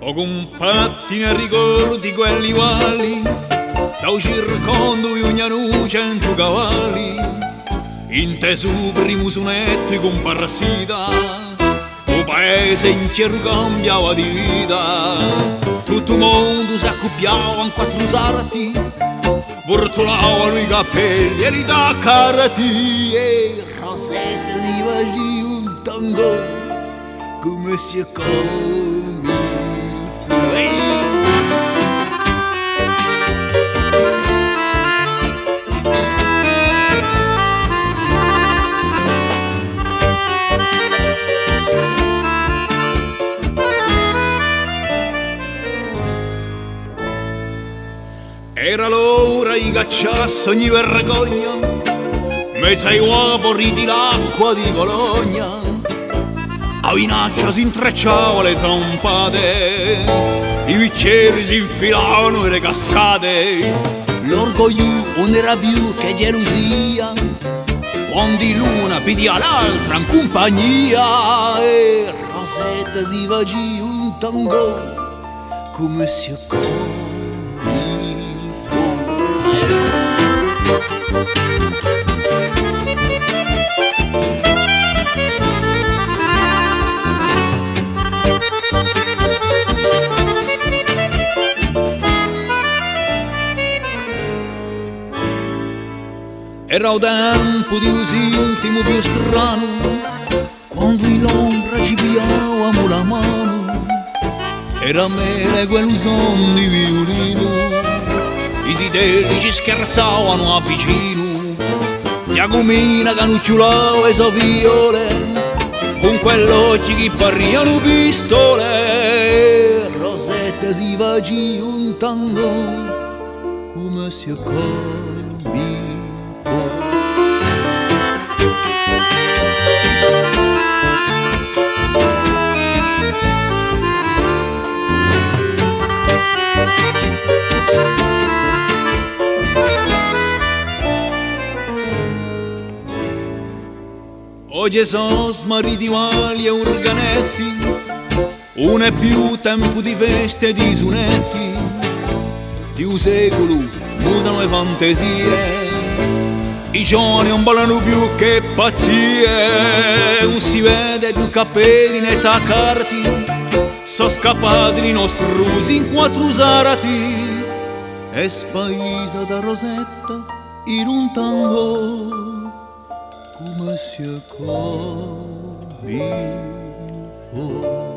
O con pattini a ricordi quelli uguali, da un circondo di ogni 100 cavalli, inteso primo sonetto con parassita, o paese in cui cambiava di vita, tutto il mondo si accoppiava in 4 sarti, vortolavano i capelli e li taccarati, e Rosetta si faceva un tango come si come il fuoco. Era l'ora di cacciasse ogni vergogna, mezzo ai uomini di l'acqua di Bologna, a vinaccia si intrecciava le zampate, i bicchieri si infilavano e le cascate, l'orgoglio non era più che gelosia, quando l'una pidia l'altra in compagnia, e Rosetta si faceva un tango come si accoglie. Era il tempo di un intimo più strano, quando in l'ombra ci pigliavamo la mano, era mele quel son di violino, i zitelli ci scherzavano a vicino, Giacomina canucciolava e so viole, con quell'occhi che parriano pistole, Rosetta si faceva un tango come si accoglie. Oggi sono smarriti mali e organetti, non è più tempo di feste e di sunetti, di un secolo mutano le fantasie, i giovani non ballano più che pazzie, non si vede più capelli né taccarti, sono scappati i nostri rusi in 4 sarati, e spaisa da Rosetta in un tango come si accoglie il fuoco.